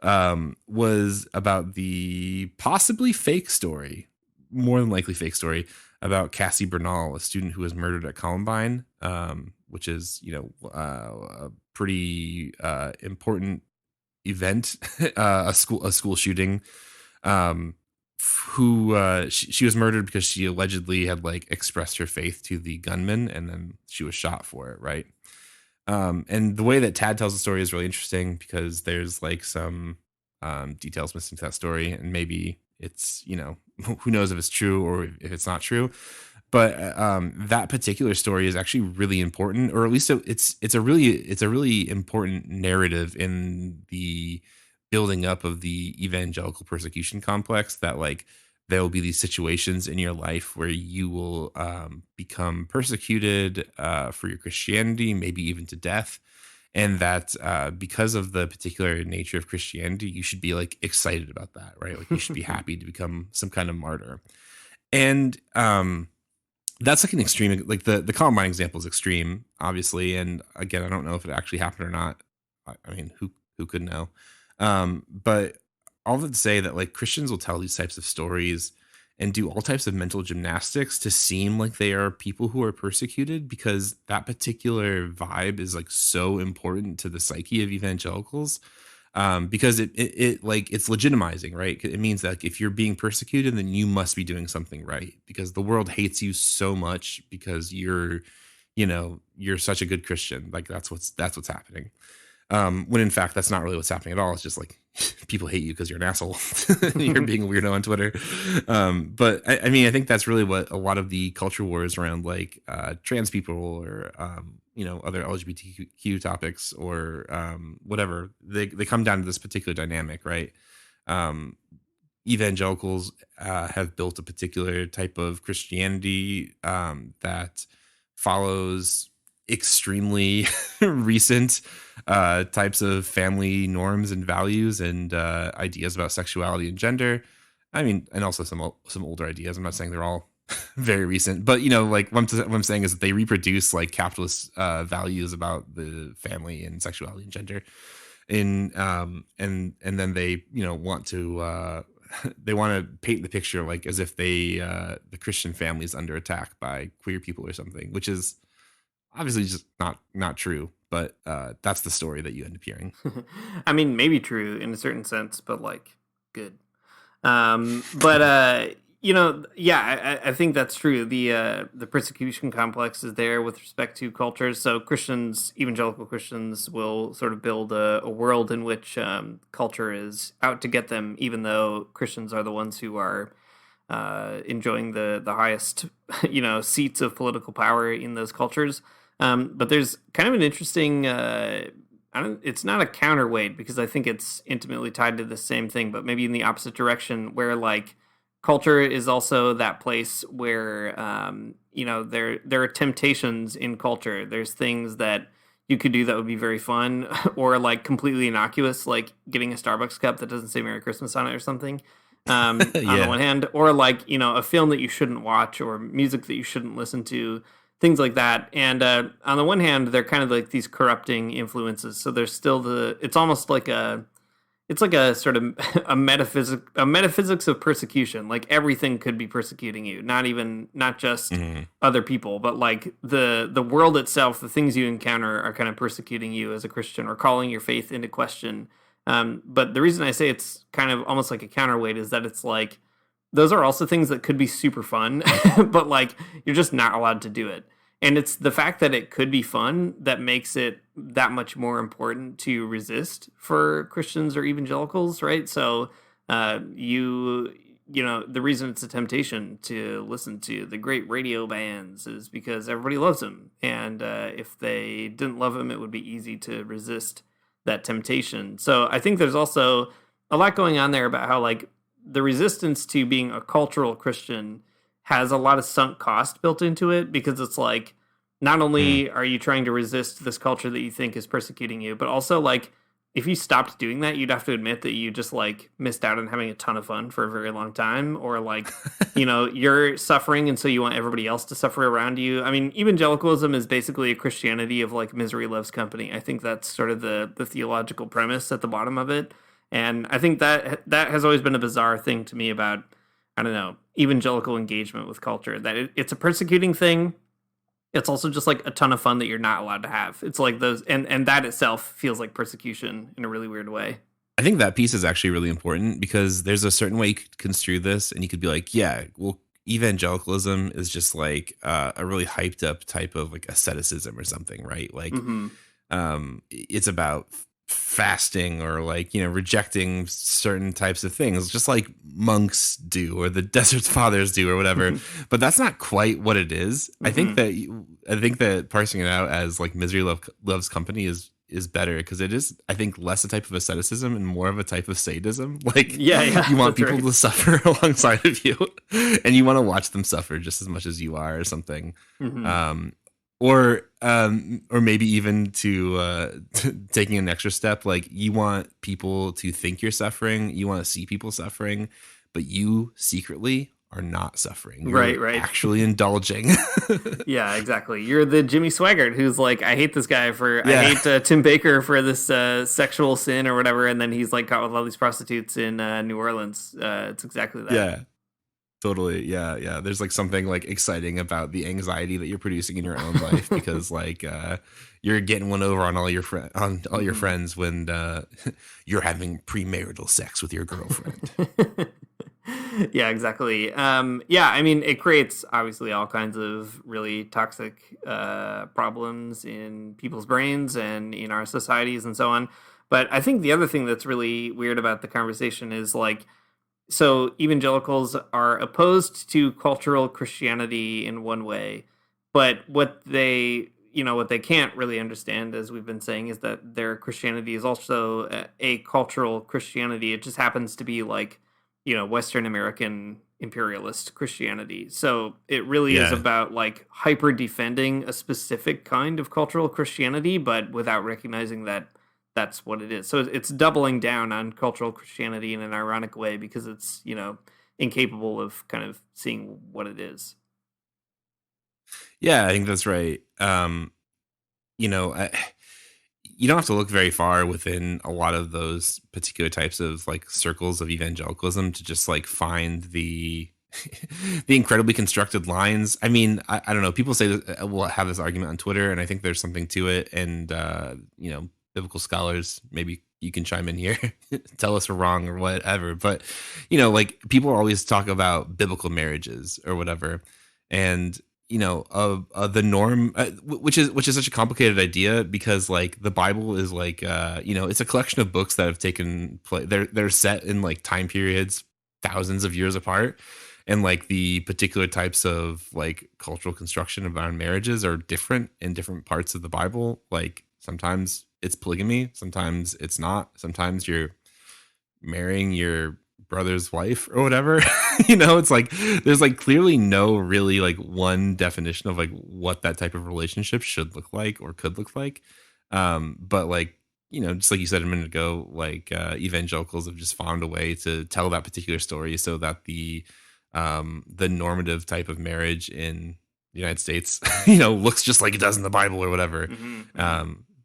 was about the possibly fake story, more than likely fake story, about Cassie Bernal, a student who was murdered at Columbine, which is, a pretty important event, a school shooting, she was murdered because she allegedly had like expressed her faith to the gunman, and then she was shot for it, right? And the way that Tad tells the story is really interesting, because there's like some details missing to that story, and maybe it's, who knows if it's true or if it's not true. But that particular story is actually really important, or at least it's a really important narrative in the building up of the evangelical persecution complex, that like there will be these situations in your life where you will become persecuted for your Christianity, maybe even to death. And that because of the particular nature of Christianity, you should be like excited about that, right? Like you should be happy to become some kind of martyr. And that's like an extreme, like the Columbine example is extreme, obviously. And again, I don't know if it actually happened or not. I mean, who could know? But all that to say that like Christians will tell these types of stories and do all types of mental gymnastics to seem like they are people who are persecuted, because that particular vibe is like so important to the psyche of evangelicals. Because it like it's legitimizing, right? It means that like, if you're being persecuted, then you must be doing something right, because the world hates you so much because you're such a good Christian. Like that's what's happening. When in fact that's not really what's happening at all. It's just like people hate you because you're an asshole. You're being a weirdo on Twitter. But I mean, I think that's really what a lot of the culture wars around like trans people or other LGBTQ topics or whatever, they come down to this particular dynamic, right? Evangelicals have built a particular type of Christianity that follows extremely recent types of family norms and values and ideas about sexuality and gender. I mean, and also some older ideas. I'm not saying they're all very recent, but like what I'm saying is that they reproduce like capitalist values about the family and sexuality and gender, and then they want to paint the picture like as if the Christian family is under attack by queer people or something, which is Obviously, just not true, but that's the story that you end up hearing. I mean, maybe true in a certain sense, but like good. But yeah, I think that's true. The persecution complex is there with respect to cultures. So Christians, evangelical Christians, will sort of build a world in which culture is out to get them, even though Christians are the ones who are enjoying the highest seats of political power in those cultures. But there's kind of an interesting. It's not a counterweight because I think it's intimately tied to the same thing, but maybe in the opposite direction, where like culture is also that place where there are temptations in culture. There's things that you could do that would be very fun or like completely innocuous, like getting a Starbucks cup that doesn't say Merry Christmas on it or something. On the one hand, or like a film that you shouldn't watch or music that you shouldn't listen to, things like that. And on the one hand, they're kind of like these corrupting influences. So there's still it's almost like it's like a sort of a metaphysics of persecution. Like everything could be persecuting you, not just other people, but like the world itself, the things you encounter are kind of persecuting you as a Christian or calling your faith into question. But the reason I say it's kind of almost like a counterweight is that it's like, those are also things that could be super fun, but like, you're just not allowed to do it. And it's the fact that it could be fun that makes it that much more important to resist for Christians or evangelicals, right? So, the reason it's a temptation to listen to the great radio bands is because everybody loves them. And if they didn't love them, it would be easy to resist that temptation. So I think there's also a lot going on there about how like the resistance to being a cultural Christian has a lot of sunk cost built into it, because it's like, not only are you trying to resist this culture that you think is persecuting you, but also like, if you stopped doing that, you'd have to admit that you just like missed out on having a ton of fun for a very long time, or like, you're suffering and so you want everybody else to suffer around you. I mean, evangelicalism is basically a Christianity of like misery loves company. I think that's sort of the theological premise at the bottom of it. And I think that has always been a bizarre thing to me about, I don't know, evangelical engagement with culture, that it's a persecuting thing. It's also just like a ton of fun that you're not allowed to have. It's like those, and that itself feels like persecution in a really weird way. I think that piece is actually really important, because there's a certain way you could construe this, and you could be like, yeah, well, evangelicalism is just like a really hyped up type of like asceticism or something, right? Like, it's about fasting or like, rejecting certain types of things, just like monks do or the Desert Fathers do or whatever. But that's not quite what it is. I think that parsing it out as like misery loves company is better, because it is, I think, less a type of asceticism and more of a type of sadism. Like, you want people to suffer alongside of you, and you want to watch them suffer just as much as you are, or something. Or maybe even to taking an extra step, like you want people to think you're suffering, you want to see people suffering, but you secretly are not suffering. You're right. Actually indulging. Yeah, exactly. You're the Jimmy Swaggart who's like, I hate this guy I hate Tim Baker for this sexual sin or whatever, and then he's like caught with all these prostitutes in New Orleans. It's exactly that. Yeah. Totally. Yeah. There's like something like exciting about the anxiety that you're producing in your own life, because like you're getting one over on all your friends when you're having premarital sex with your girlfriend. Yeah, exactly. I mean, it creates obviously all kinds of really toxic problems in people's brains and in our societies and so on. But I think the other thing that's really weird about the conversation is like, so evangelicals are opposed to cultural Christianity in one way, but what they can't really understand, as we've been saying, is that their Christianity is also a cultural Christianity. It just happens to be like, Western American imperialist Christianity. So it really is about like hyper defending a specific kind of cultural Christianity, but without recognizing that that's what it is. So it's doubling down on cultural Christianity in an ironic way, because it's, incapable of kind of seeing what it is. Yeah, I think that's right. You don't have to look very far within a lot of those particular types of like circles of evangelicalism to just like find the the incredibly constructed lines. I mean, I don't know. People say that we'll have this argument on Twitter, and I think there's something to it. And biblical scholars, maybe you can chime in here, tell us we're wrong or whatever. But like people always talk about biblical marriages or whatever, and the norm, which is such a complicated idea because like the Bible is like it's a collection of books that have taken place. They're set in like time periods thousands of years apart, and like the particular types of like cultural construction around marriages are different in different parts of the Bible. Like sometimes it's polygamy, sometimes it's not, sometimes you're marrying your brother's wife or whatever. It's like there's like clearly no really like one definition of like what that type of relationship should look like or could look like. But like just like you said a minute ago, like evangelicals have just found a way to tell that particular story so that the normative type of marriage in the United States, looks just like it does in the Bible or whatever.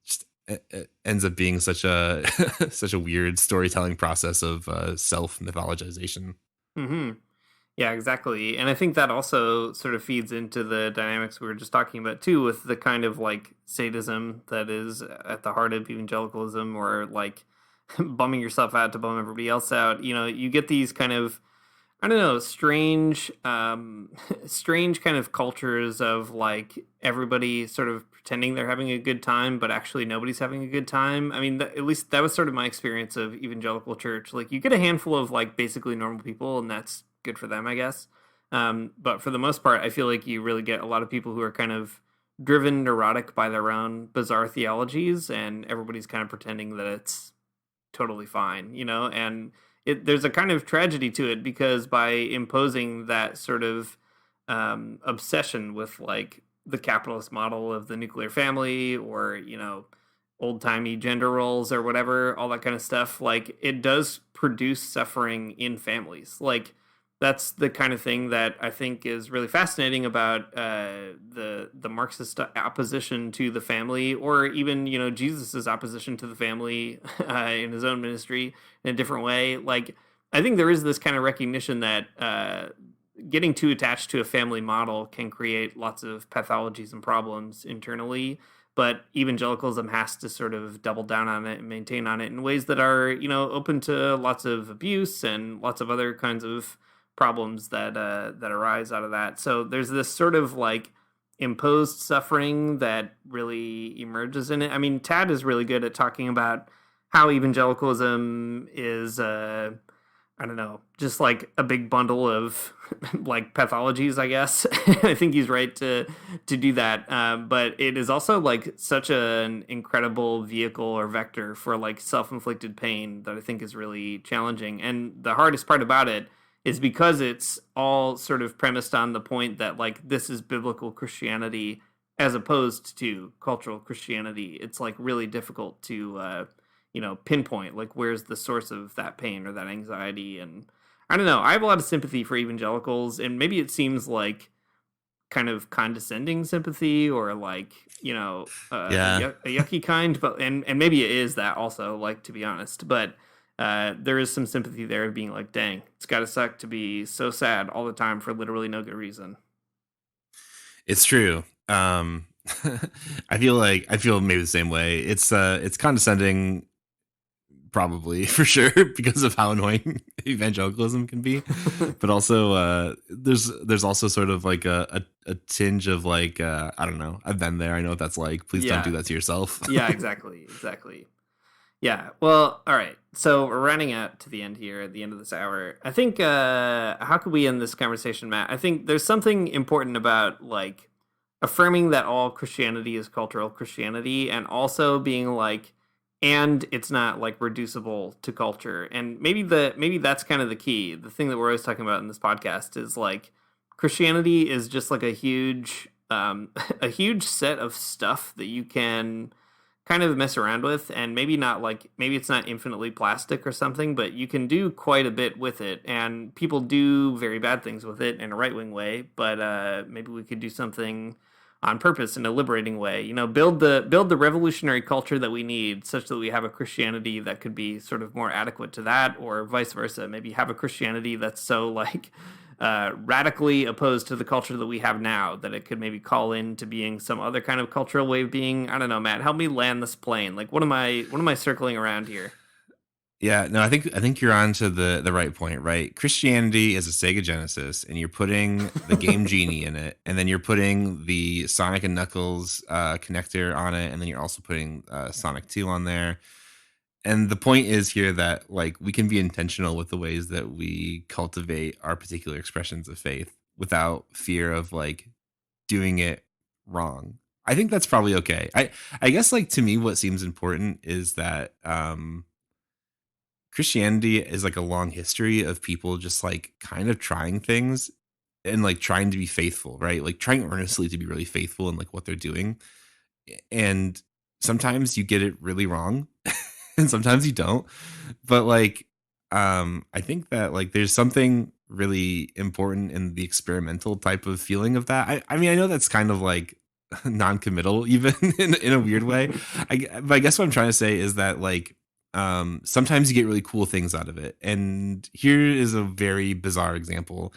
Just it ends up being such a such a weird storytelling process of self mythologization. Yeah, exactly. And I think that also sort of feeds into the dynamics we were just talking about too, with the kind of like sadism that is at the heart of evangelicalism, or like bumming yourself out to bum everybody else out. You get these kind of, I don't know, strange kind of cultures of like everybody sort of pretending they're having a good time, but actually nobody's having a good time. I mean, at least that was sort of my experience of evangelical church. Like you get a handful of like basically normal people, and that's good for them, I guess. But for the most part, I feel like you really get a lot of people who are kind of driven neurotic by their own bizarre theologies, and everybody's kind of pretending that it's totally fine, and there's a kind of tragedy to it, because by imposing that sort of obsession with like the capitalist model of the nuclear family, or old-timey gender roles or whatever, all that kind of stuff, like it does produce suffering in families. Like that's the kind of thing that I think is really fascinating about the Marxist opposition to the family, or even Jesus's opposition to the family in his own ministry in a different way. Like I think there is this kind of recognition that getting too attached to a family model can create lots of pathologies and problems internally. But evangelicalism has to sort of double down on it and maintain on it in ways that are open to lots of abuse and lots of other kinds of problems that arise out of that. So there's this sort of like imposed suffering that really emerges in it. I mean, Tad is really good at talking about how evangelicalism is I don't know, just like a big bundle of like pathologies, I guess. I think he's right to do that. But it is also like such an incredible vehicle or vector for like self-inflicted pain that I think is really challenging. And the hardest part about it is because it's all sort of premised on the point that like this is biblical Christianity as opposed to cultural Christianity. It's like really difficult to pinpoint like where's the source of that pain or that anxiety. And I don't know, I have a lot of sympathy for evangelicals, and maybe it seems like kind of condescending sympathy, or like a yucky kind, but and maybe it is that also, like, to be honest, but there is some sympathy there of being like, dang, it's gotta suck to be so sad all the time for literally no good reason. It's true. I feel maybe the same way. It's condescending, probably, for sure, because of how annoying evangelicalism can be. But also there's also sort of like a tinge of like I don't know, I've been there, I know what that's like. Please don't do that to yourself. Yeah, exactly. Yeah, well, all right, so we're running out to the end here at the end of this hour. I think how could we end this conversation, Matt? I think there's something important about like affirming that all Christianity is cultural Christianity, and also being like, and it's not like reducible to culture. And maybe that's kind of the key. The thing that we're always talking about in this podcast is like Christianity is just like a huge set of stuff that you can kind of mess around with, and maybe it's not infinitely plastic or something, but you can do quite a bit with it, and people do very bad things with it in a right-wing way, but maybe we could do something on purpose in a liberating way, build the revolutionary culture that we need, such that we have a Christianity that could be sort of more adequate to that, or vice versa. Maybe have a Christianity that's so like radically opposed to the culture that we have now, that it could maybe call into being some other kind of cultural way of being? I don't know, Matt. Help me land this plane. Like, what am I circling around here? Yeah, no, I think you're on to the right point, right? Christianity is a Sega Genesis, and you're putting the Game Genie in it, and then you're putting the Sonic and Knuckles connector on it, and then you're also putting Sonic 2 on there. And the point is here that like we can be intentional with the ways that we cultivate our particular expressions of faith without fear of like doing it wrong. I think that's probably okay. I guess like to me what seems important is that Christianity is like a long history of people just like kind of trying things and like trying to be faithful, right? Like trying earnestly to be really faithful in like what they're doing. And sometimes you get it really wrong and sometimes you don't. But like I think that like there's something really important in the experimental type of feeling of that. I mean, I know that's kind of like non-committal even in a weird way. But I guess what I'm trying to say is that like sometimes you get really cool things out of it. And here is a very bizarre example.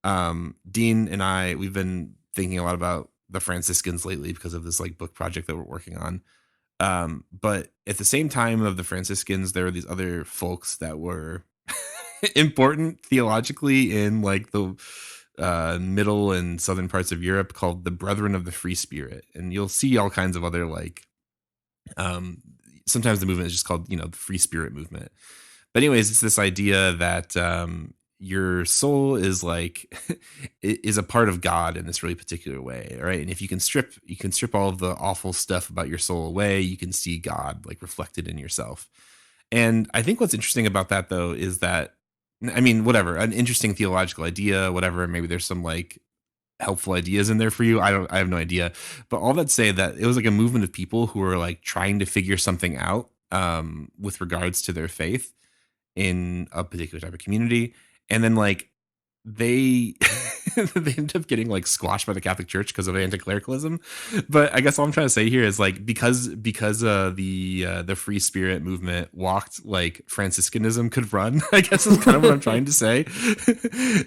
Dean and I, we've been thinking a lot about the Franciscans lately because of this like book project that we're working on. But at the same time of the Franciscans, there were these other folks that were important theologically in like the middle and southern parts of Europe called the Brethren of the Free Spirit. And you'll see all kinds of other like sometimes the movement is just called, the Free Spirit movement. But anyways, it's this idea that your soul is like is a part of God in this really particular way, right? And if you can strip all of the awful stuff about your soul away, you can see God like reflected in yourself. And I think what's interesting about that though is that, I mean, whatever, an interesting theological idea, whatever, maybe there's some like helpful ideas in there for you. I have no idea. But all that say that it was like a movement of people who were like trying to figure something out with regards to their faith in a particular type of community. And then like they ended up getting like squashed by the Catholic Church because of anti-clericalism. But I guess all I'm trying to say here is like because the Free Spirit movement walked like Franciscanism could run. I guess is kind of what I'm trying to say.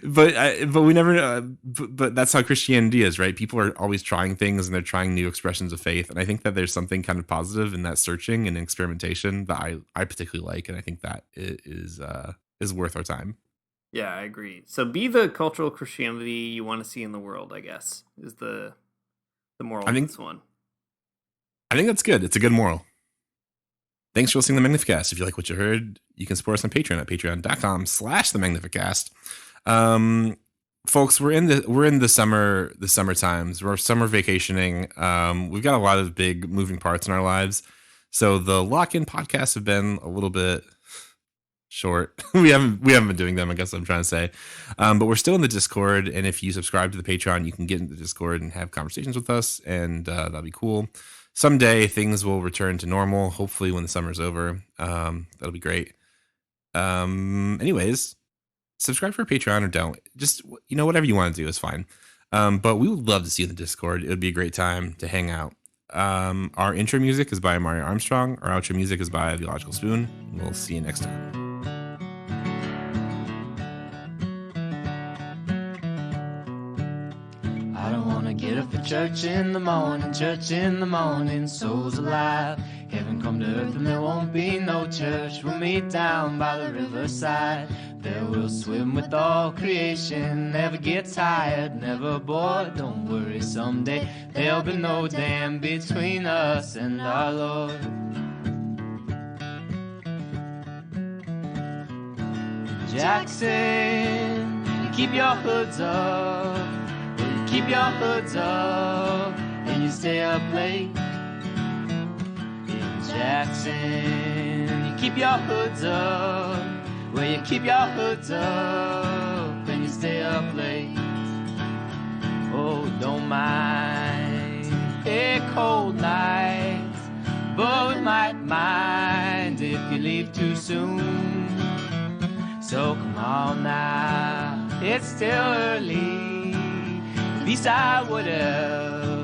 but we never. But that's how Christianity is, right? People are always trying things and they're trying new expressions of faith. And I think that there's something kind of positive in that searching and experimentation that I particularly like, and I think that it is worth our time. Yeah, I agree. So be the cultural Christianity you want to see in the world, I guess, is the moral of this one. I think that's good. It's a good moral. Thanks for listening to the Magnificast. If you like what you heard, you can support us on Patreon at patreon.com/themagnificast. Folks, we're in the summer times. We're summer vacationing. We've got a lot of big moving parts in our lives. So the lock-in podcasts have been a little bit short. we haven't been doing them, I guess I'm trying to say. But we're still in the Discord, and if you subscribe to the Patreon, you can get into the Discord and have conversations with us, and that'll be cool. Someday things will return to normal, hopefully when the summer's over. That'll be great. Anyways, subscribe for Patreon or don't. Just, whatever you want to do is fine. But we would love to see you in the Discord. It would be a great time to hang out. Our intro music is by Mario Armstrong. Our outro music is by The Illogical Spoon. We'll see you next time. I don't wanna get up for church in the morning, souls alive. Heaven come to earth and there won't be no church. We'll meet down by the riverside. There we'll swim with all creation. Never get tired, never bored. Don't worry, someday there'll be no dam between us and our Lord. Jackson, keep your hoods up. Keep your hoods up and you stay up late. In Jackson, you keep your hoods up. Well, you keep your hoods up and you stay up late. Oh, don't mind a cold night, but we might mind if you leave too soon. So come on now, it's still early. At least I would have